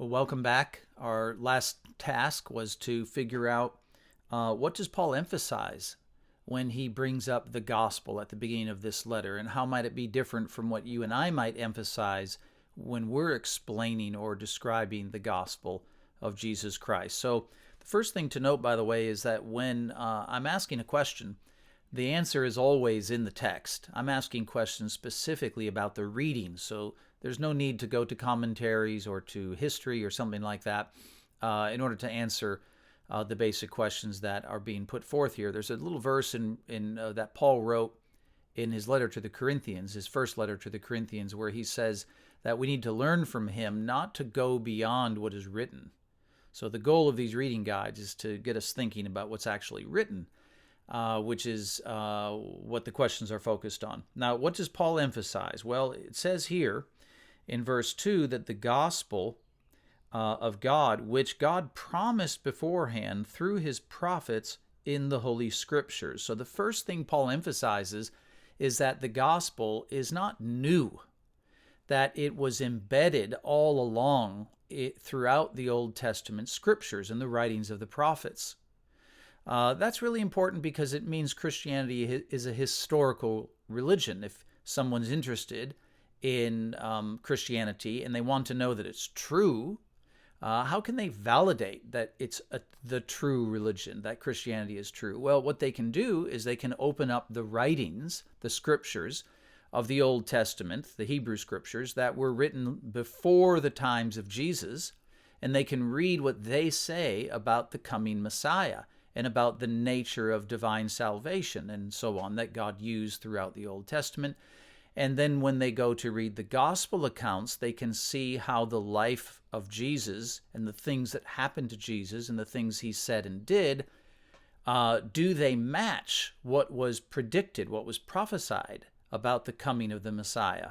Well, welcome back. Our last task was to figure out what does Paul emphasize when he brings up the gospel at the beginning of this letter, and how might it be different from what you and I might emphasize when we're explaining or describing the gospel of Jesus Christ. So the first thing to note, by the way, is that when I'm asking a question, the answer is always in the text. I'm asking questions specifically about the reading, so there's no need to go to commentaries or to history or something like that in order to answer the basic questions that are being put forth here. There's a little verse in that Paul wrote in his letter to the Corinthians, his first letter to the Corinthians, where he says that we need to learn from him not to go beyond what is written. So the goal of these reading guides is to get us thinking about what's actually written, which is what the questions are focused on. Now, what does Paul emphasize? Well, it says here in verse 2 that the gospel of God, which God promised beforehand through his prophets in the Holy Scriptures. So the first thing Paul emphasizes is that the gospel is not new, that it was embedded all along throughout the Old Testament Scriptures and the writings of the prophets. That's really important because it means Christianity is a historical religion. If someone's interested in Christianity and they want to know that it's true, how can they validate that it's the true religion, that Christianity is true? Well, what they can do is they can open up the writings, the scriptures of the Old Testament, the Hebrew scriptures that were written before the times of Jesus, and they can read what they say about the coming Messiah and about the nature of divine salvation and so on that God used throughout the Old Testament. And then when they go to read the gospel accounts, they can see how the life of Jesus and the things that happened to Jesus and the things he said and did, do they match what was predicted, what was prophesied about the coming of the Messiah?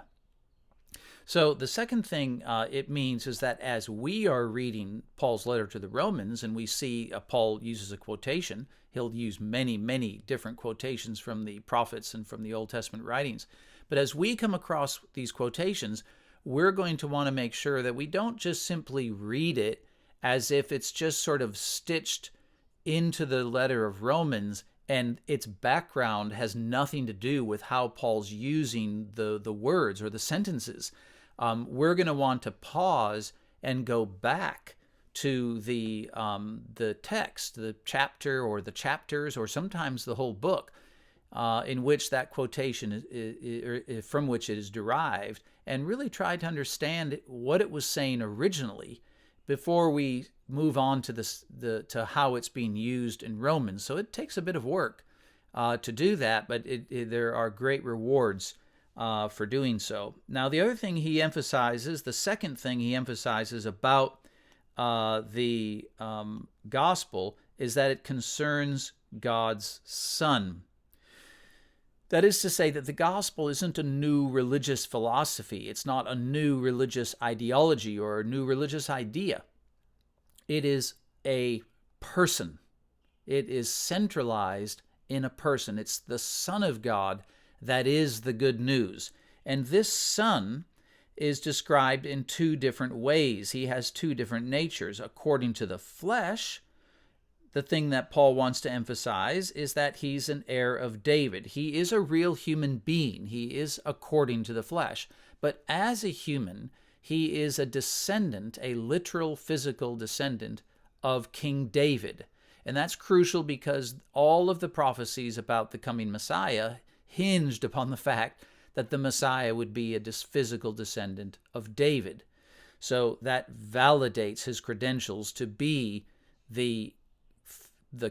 So the second thing it means is that as we are reading Paul's letter to the Romans and we see Paul uses a quotation, he'll use many, many different quotations from the prophets and from the Old Testament writings. But as we come across these quotations, we're going to want to make sure that we don't just simply read it as if it's just sort of stitched into the letter of Romans and its background has nothing to do with how Paul's using the words or the sentences. We're going to want to pause and go back to the text, the chapter or the chapters, or sometimes the whole book, in which that quotation from which it is derived, and really try to understand what it was saying originally before we move on to to how it's being used in Romans. So it takes a bit of work to do that, but there are great rewards for doing so. Now, the other thing he emphasizes, the second thing he emphasizes about the gospel, is that it concerns God's Son. That is to say that the gospel isn't a new religious philosophy. It's not a new religious ideology or a new religious idea. It is a person. It is centralized in a person. It's the Son of God that is the good news. And this Son is described in two different ways. He has two different natures. According to the flesh, the thing that Paul wants to emphasize is that he's an heir of David. He is a real human being. He is according to the flesh. But as a human, he is a descendant, a literal physical descendant of King David. And that's crucial because all of the prophecies about the coming Messiah hinged upon the fact that the Messiah would be a physical descendant of David. So that validates his credentials to be the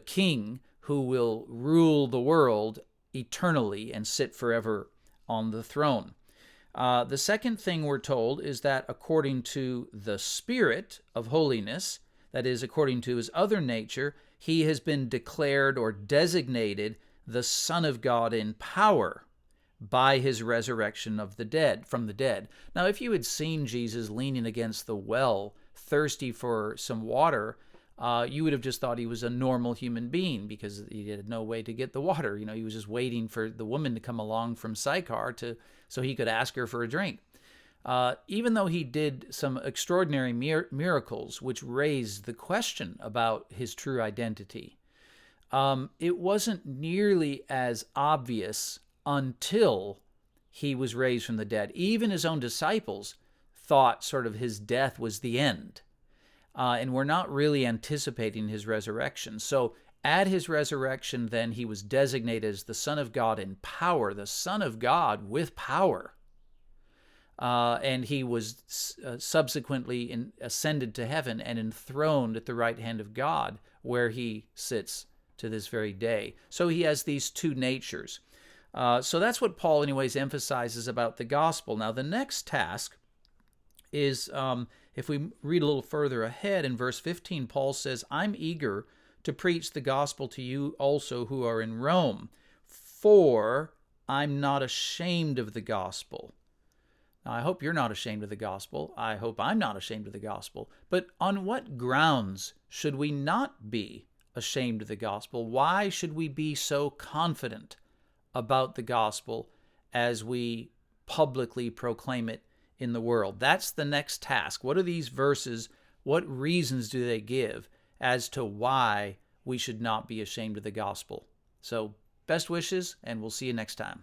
king who will rule the world eternally and sit forever on the throne. The second thing we're told is that according to the Spirit of holiness, that is, according to his other nature, he has been declared or designated the Son of God in power by his resurrection from the dead. Now, if you had seen Jesus leaning against the well, thirsty for some water, you would have just thought he was a normal human being because he had no way to get the water. He was just waiting for the woman to come along from Sychar so he could ask her for a drink. even though he did some extraordinary miracles, which raised the question about his true identity, it wasn't nearly as obvious until he was raised from the dead. Even his own disciples thought sort of his death was the end, and were not really anticipating his resurrection. So at his resurrection, then, he was designated as the Son of God in power, the Son of God with power. And he was subsequently ascended to heaven and enthroned at the right hand of God, where he sits to this very day. So he has these two natures. So that's what Paul, anyways, emphasizes about the gospel. Now, the next task is, if we read a little further ahead in verse 15, Paul says, I'm eager to preach the gospel to you also who are in Rome, for I'm not ashamed of the gospel. Now, I hope you're not ashamed of the gospel. I hope I'm not ashamed of the gospel. But on what grounds should we not be ashamed of the gospel? Why should we be so confident about the gospel as we publicly proclaim it in the world? That's the next task. What are these verses? What reasons do they give as to why we should not be ashamed of the gospel? So, best wishes, and we'll see you next time.